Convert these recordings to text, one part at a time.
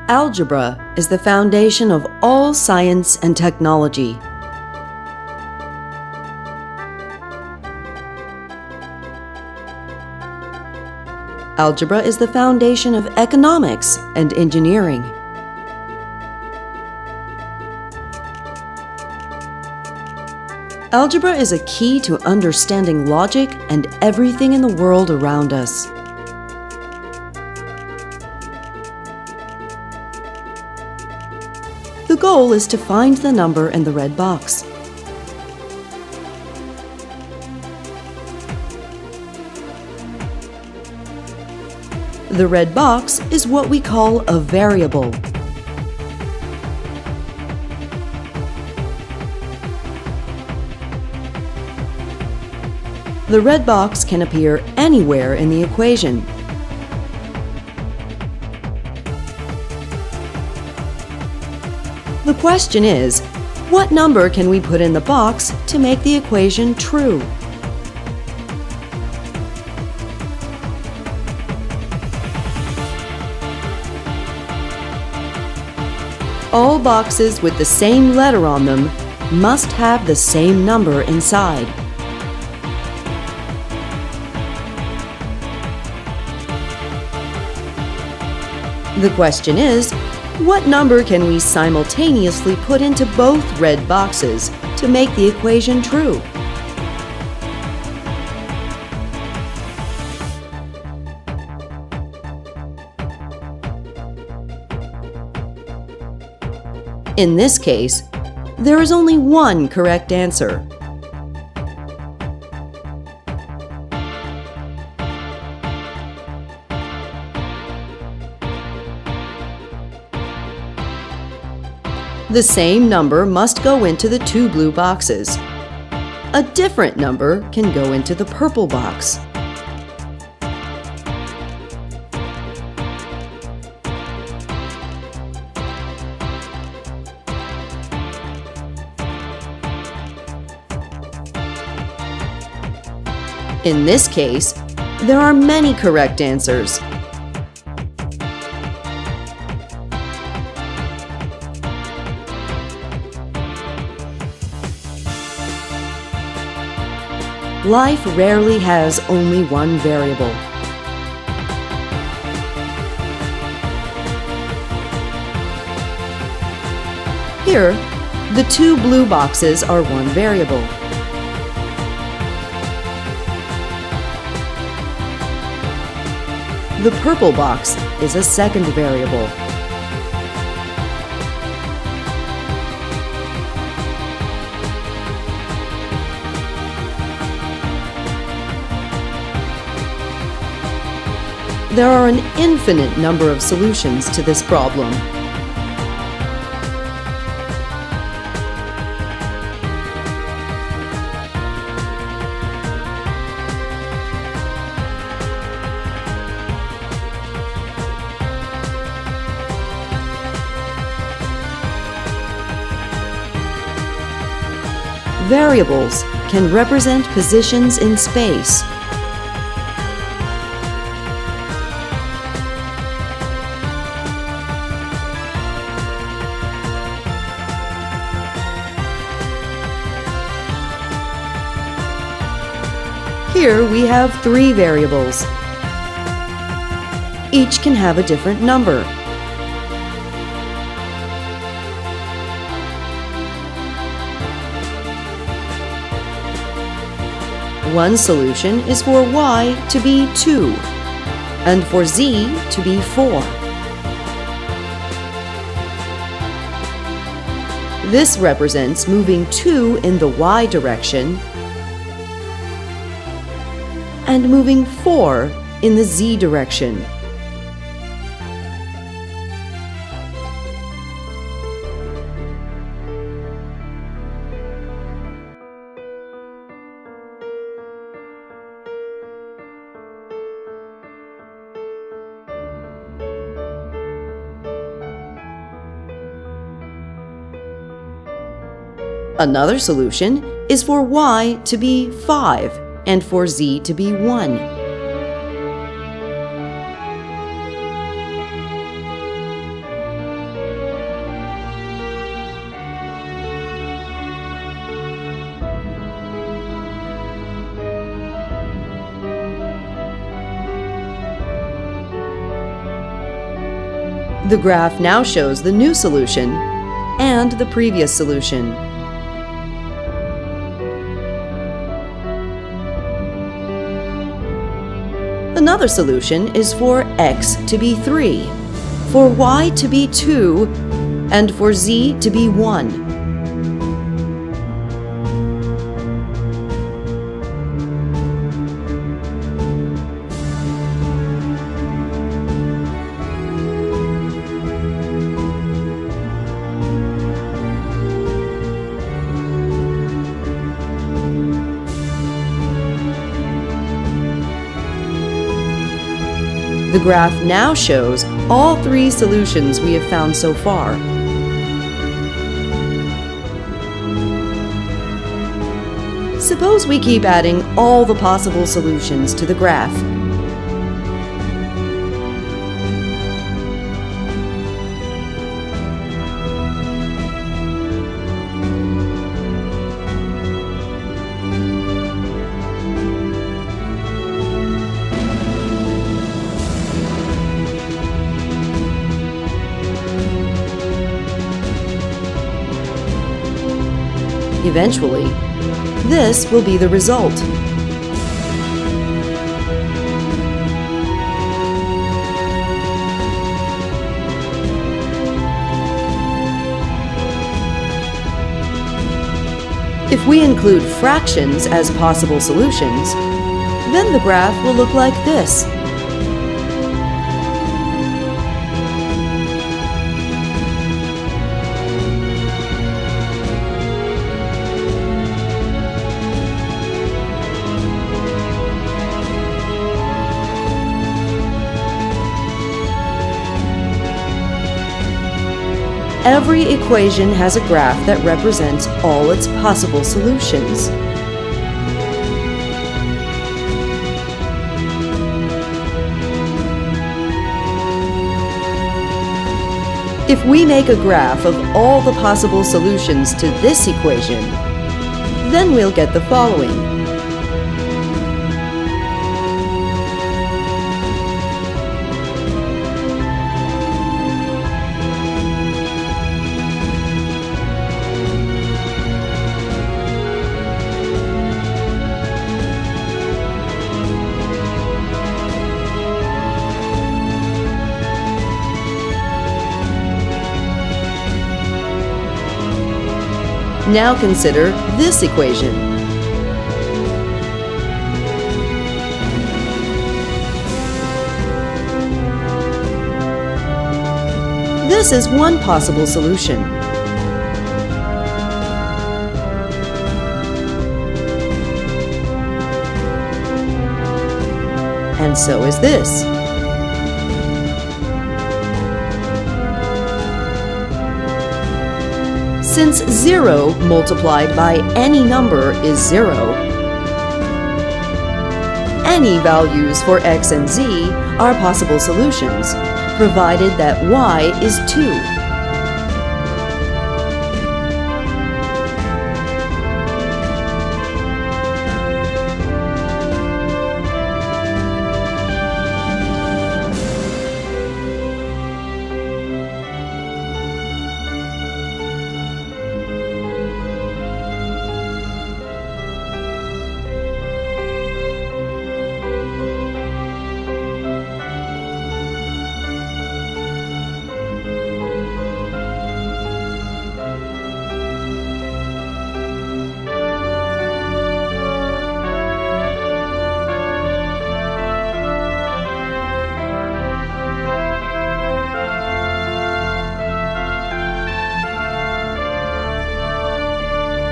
Algebra is the foundation of all science and technology. Algebra is the foundation of economics and engineering. Algebra is a key to understanding logic and everything in the world around us. The goal is to find the number in the red box. The red box is what we call a variable. The red box can appear anywhere in the equation. The question is, what number can we put in the box to make the equation true? All boxes with the same letter on them must have the same number inside. The question is, what number can we simultaneously put into both red boxes to make the equation true? In this case, there is only one correct answer. The same number must go into the two blue boxes. A different number can go into the purple box. In this case, there are many correct answers. Life rarely has only one variable. Here, the two blue boxes are one variable. The purple box is a second variable. There are an infinite number of solutions to this problem. Variables can represent positions in space. Here we have three variables. Each can have a different number. One solution is for y to be 2 and for z to be 4. This represents moving 2 in the y direction and moving 4 in the z direction. Another solution is for y to be 5 and for z to be 1. The graph now shows the new solution and the previous solution. Another solution is for x to be 3, for y to be 2, and for z to be 1. The graph now shows all 3 solutions we have found so far. Suppose we keep adding all the possible solutions to the graph. Eventually, this will be the result. If we include fractions as possible solutions, then the graph will look like this. Every equation has a graph that represents all its possible solutions. If we make a graph of all the possible solutions to this equation, then we'll get the following. Now consider this equation. This is one possible solution. And so is this. Since 0 multiplied by any number is 0, any values for x and z are possible solutions, provided that y is 2.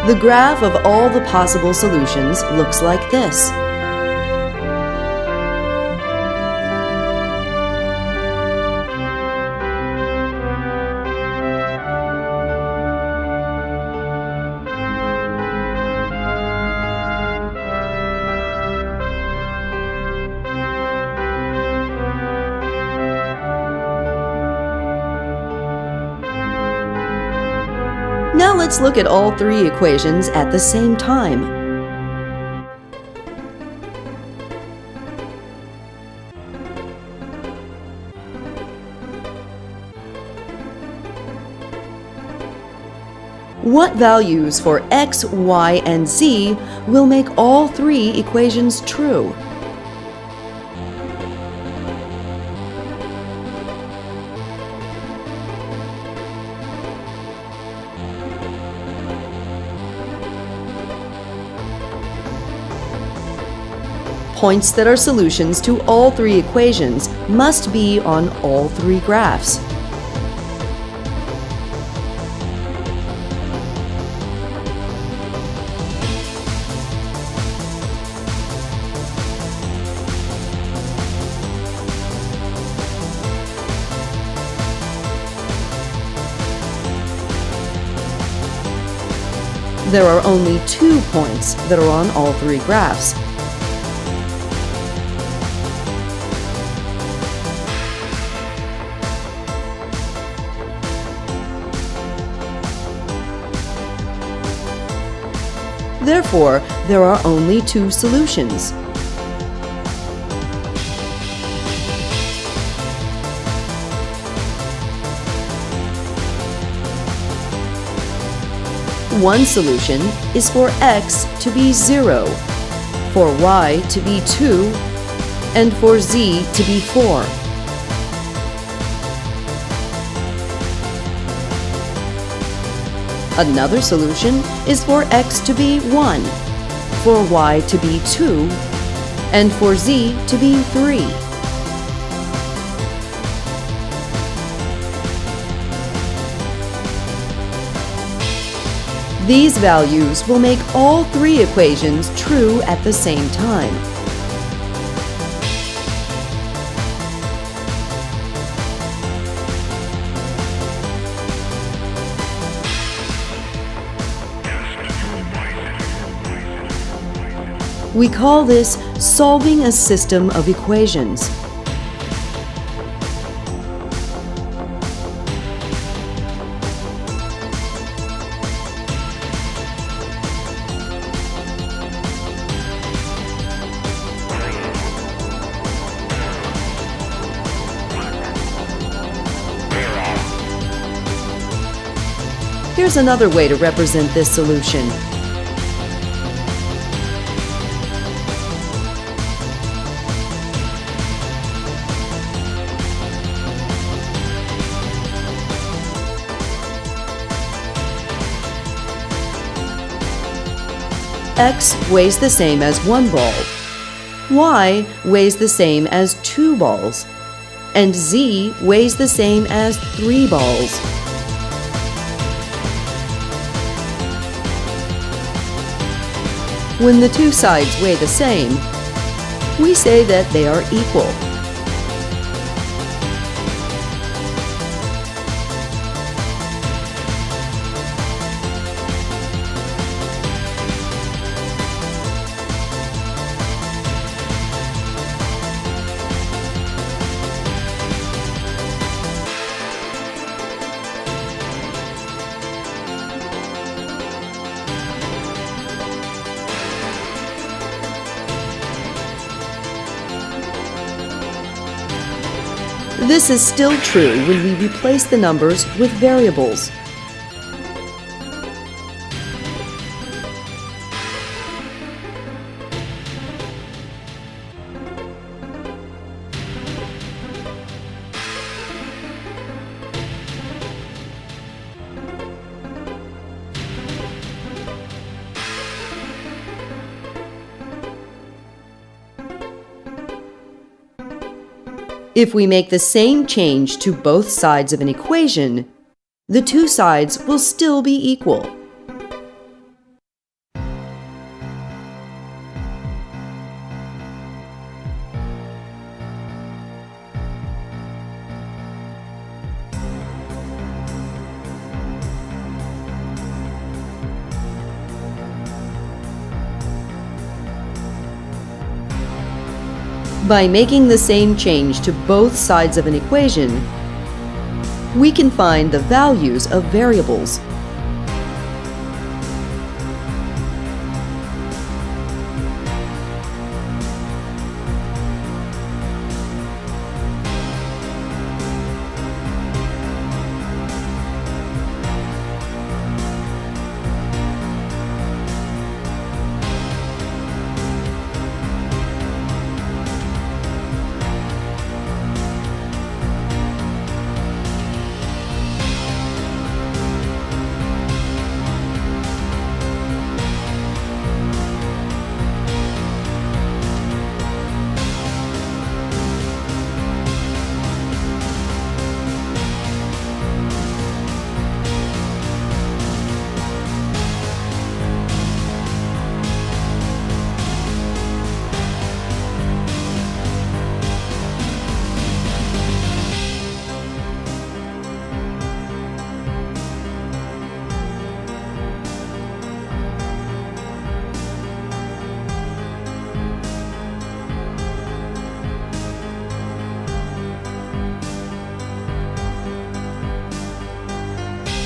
The graph of all the possible solutions looks like this. Now let's look at all 3 equations at the same time. What values for x, y, and z will make all three equations true? Points that are solutions to all three equations must be on all three graphs. There are only 2 points that are on all three graphs. Therefore, there are only 2 solutions. One solution is for x to be 0, for y to be 2, and for z to be 4. Another solution is for x to be 1, for y to be 2, and for z to be 3. These values will make all three equations true at the same time. We call this solving a system of equations. Here's another way to represent this solution. X weighs the same as 1 ball, Y weighs the same as 2 balls, and Z weighs the same as 3 balls. When the two sides weigh the same, we say that they are equal. This is still true when we replace the numbers with variables. If we make the same change to both sides of an equation, the two sides will still be equal. By making the same change to both sides of an equation, we can find the values of variables.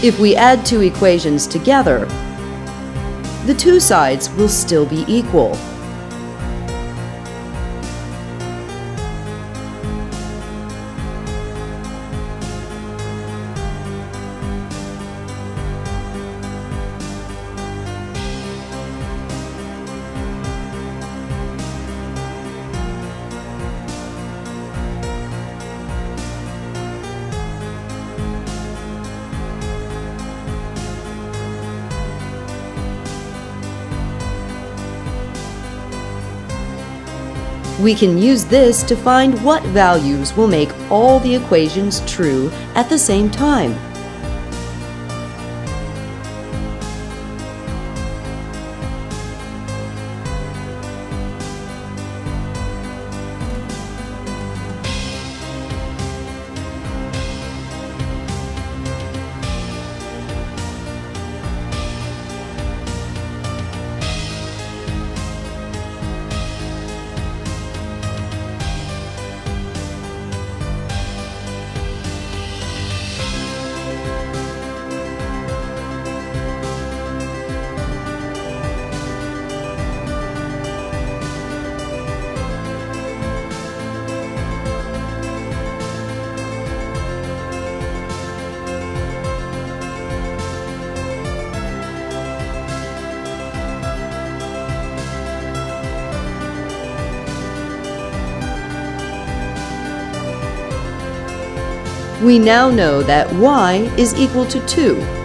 If we add two equations together, the two sides will still be equal. We can use this to find what values will make all the equations true at the same time. We now know that y is equal to 2.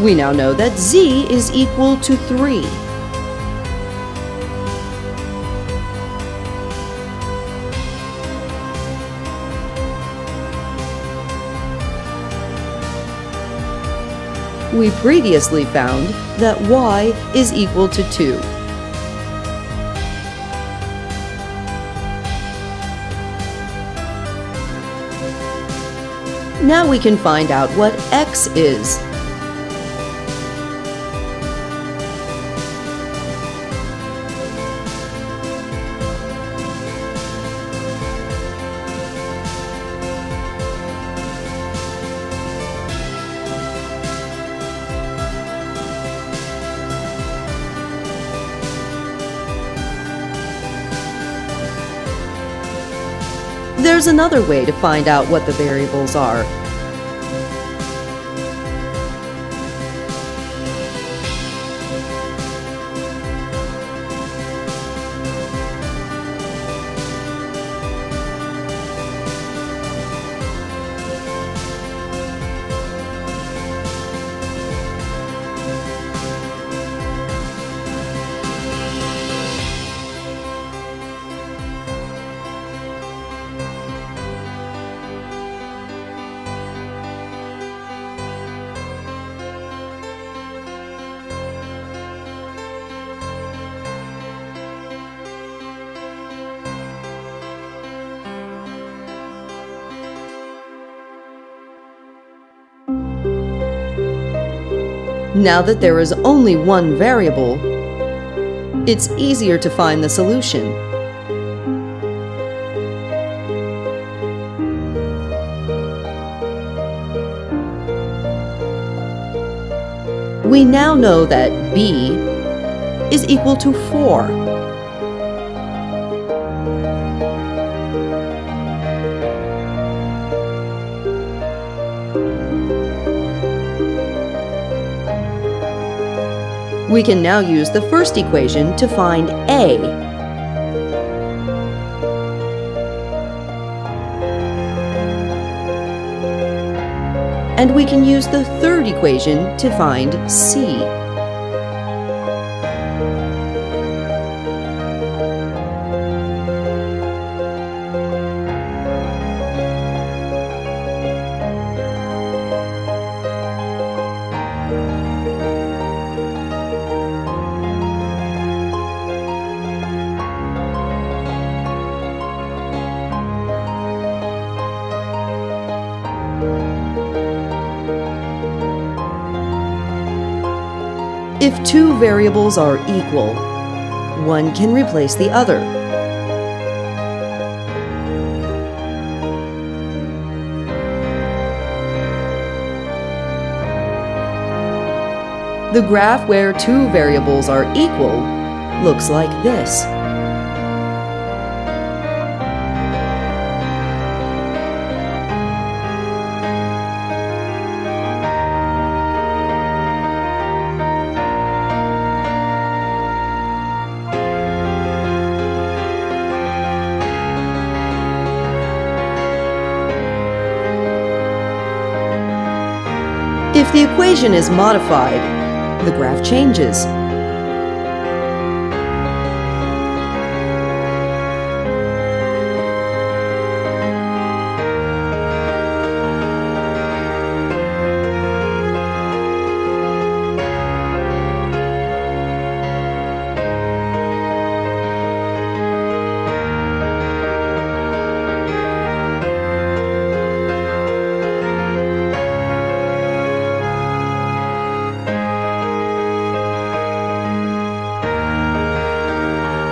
We now know that z is equal to 3. We previously found that y is equal to 2. Now we can find out what x is. There's another way to find out what the variables are. Now that there is only one variable, it's easier to find the solution. We now know that b is equal to 4. We can now use the first equation to find a. and we can use the third equation to find c. If two variables are equal, one can replace the other. The graph where two variables are equal looks like this. If the equation is modified, the graph changes.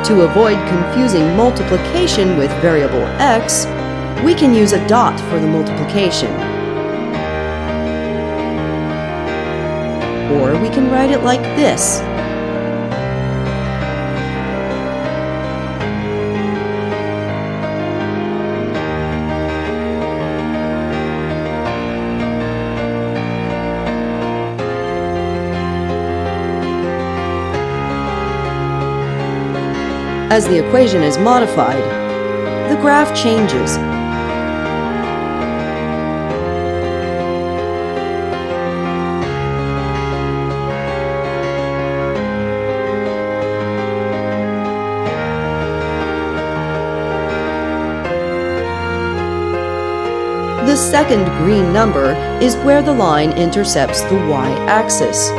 To avoid confusing multiplication with variable x, we can use a dot for the multiplication. Or we can write it like this. As the equation is modified, the graph changes. The second green number is where the line intercepts the y-axis.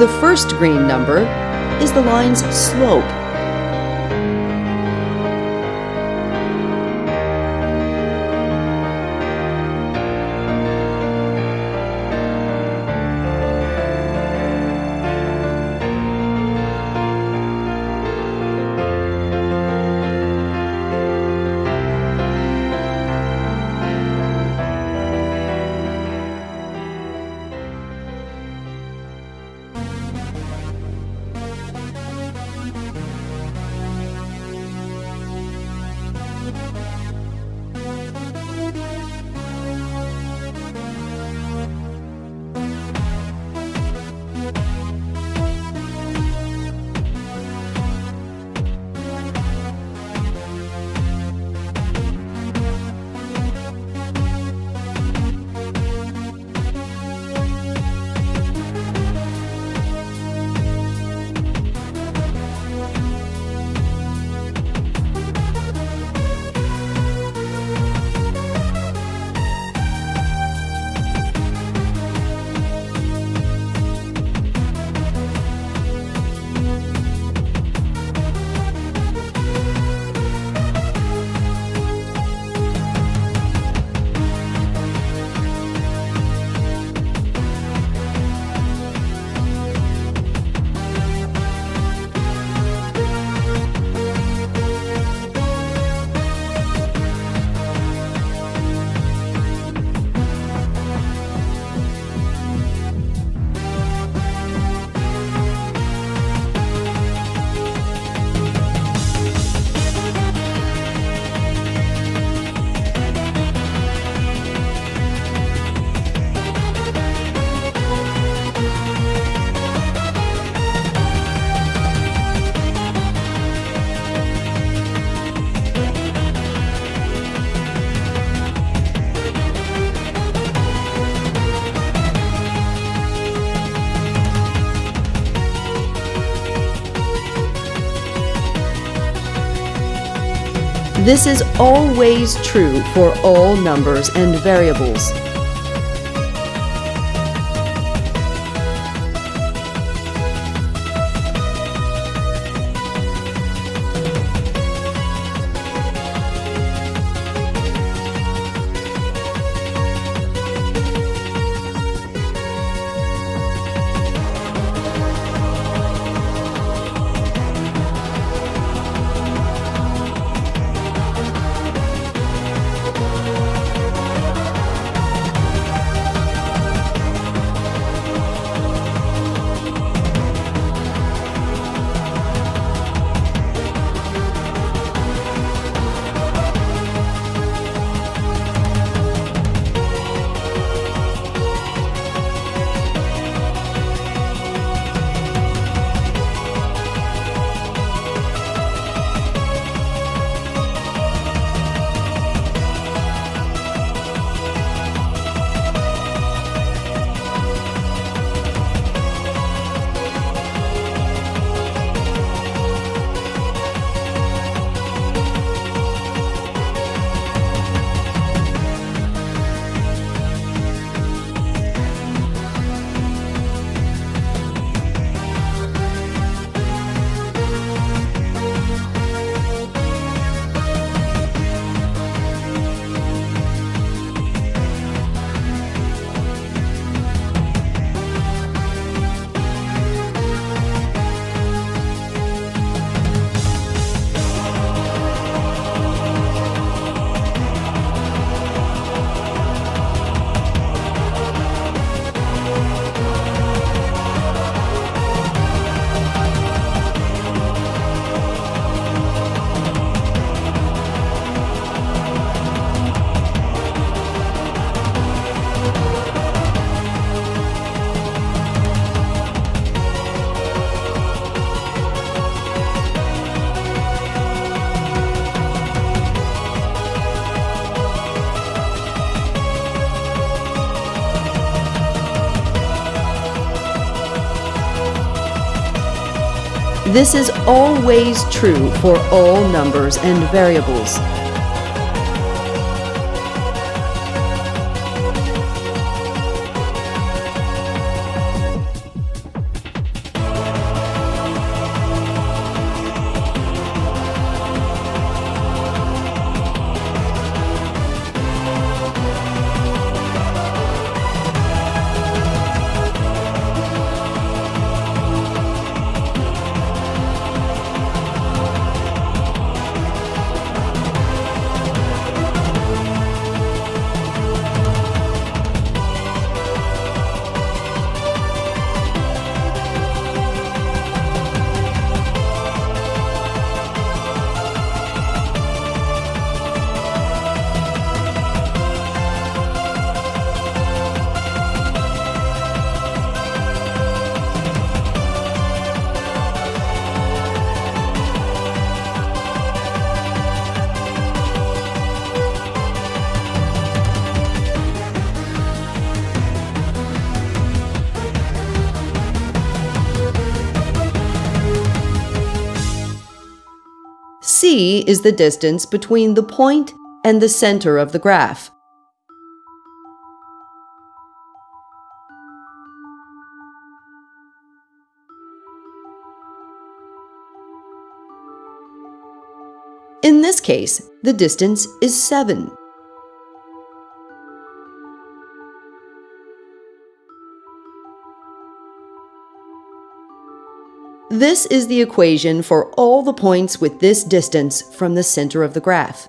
The first green number is the line's slope. This is always true for all numbers and variables. This is always true for all numbers and variables. C is the distance between the point and the center of the graph. In this case, the distance is 7. This is the equation for all the points with this distance from the center of the graph.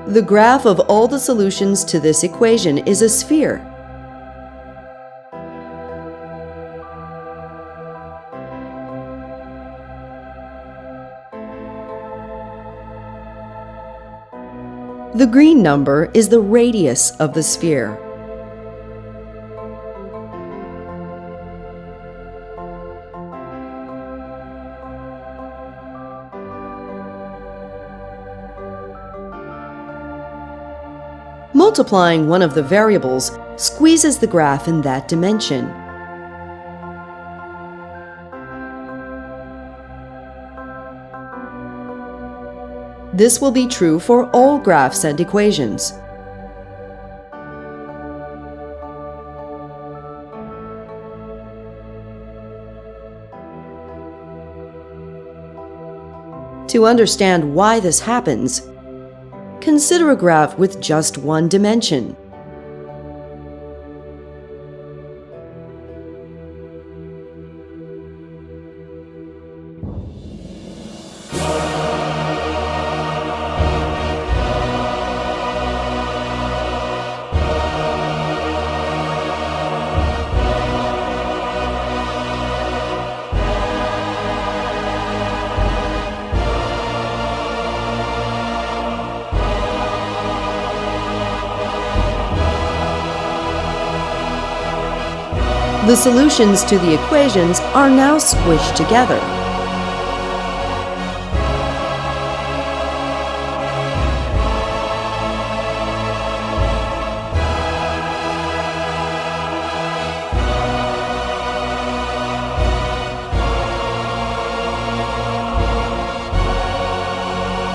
The graph of all the solutions to this equation is a sphere. The green number is the radius of the sphere. Multiplying one of the variables squeezes the graph in that dimension. This will be true for all graphs and equations. To understand why this happens, consider a graph with just one dimension. The solutions to the equations are now squished together.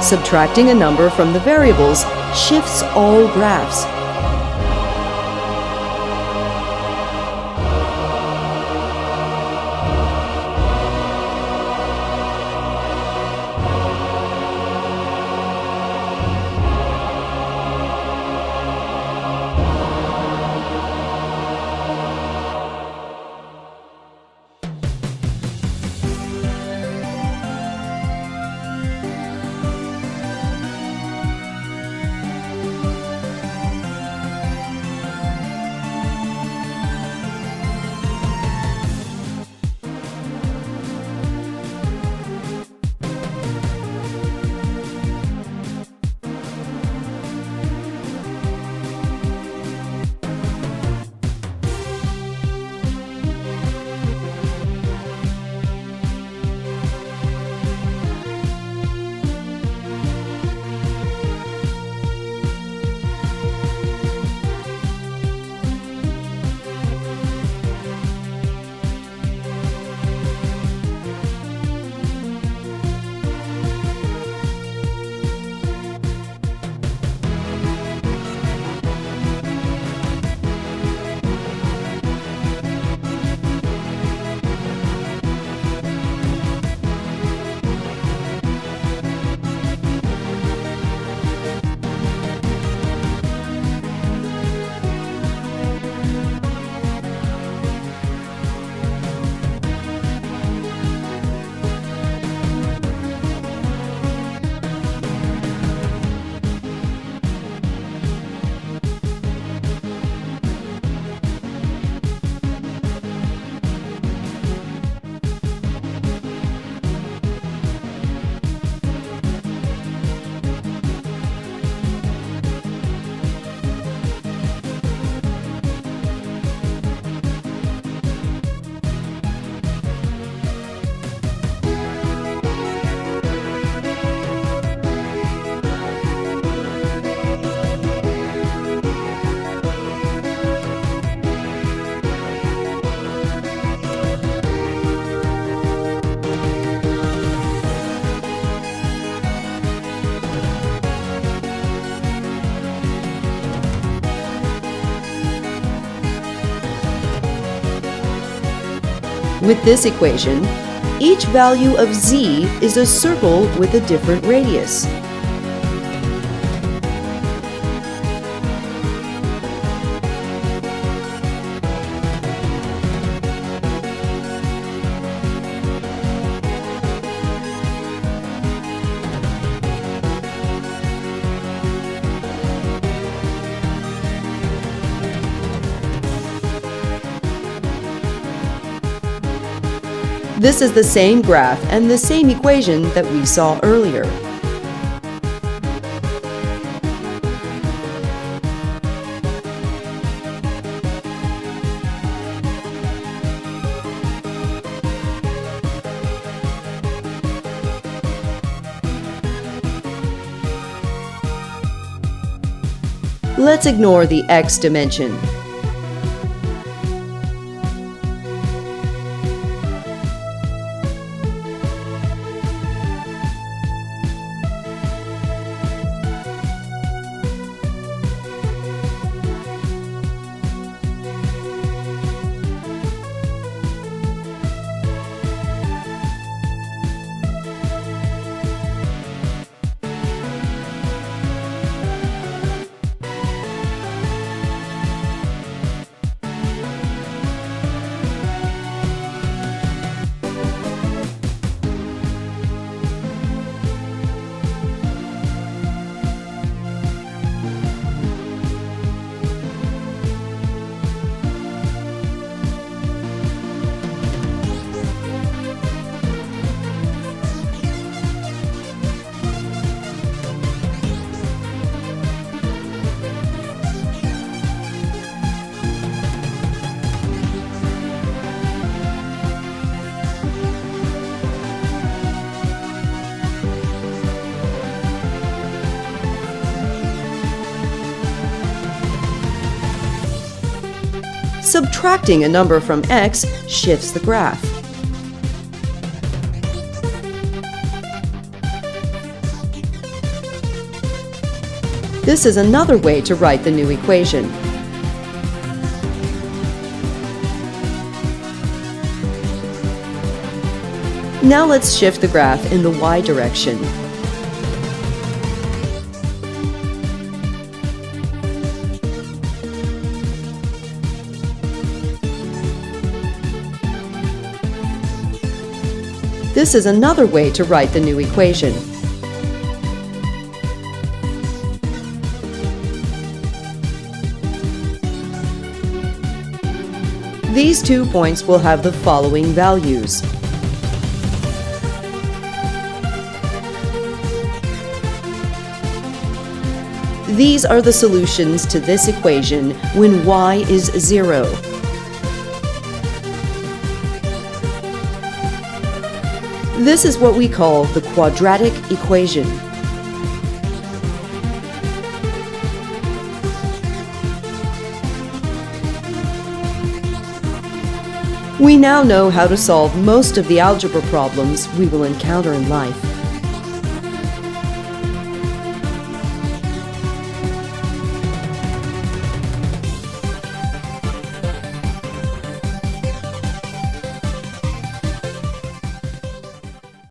Subtracting a number from the variables shifts all graphs. With this equation, each value of z is a circle with a different radius. This is the same graph and the same equation that we saw earlier. Let's ignore the x dimension. Subtracting a number from x shifts the graph. This is another way to write the new equation. Now let's shift the graph in the y direction. This is another way to write the new equation. These 2 points will have the following values. These are the solutions to this equation when y is 0. This is what we call the quadratic equation. We now know how to solve most of the algebra problems we will encounter in life.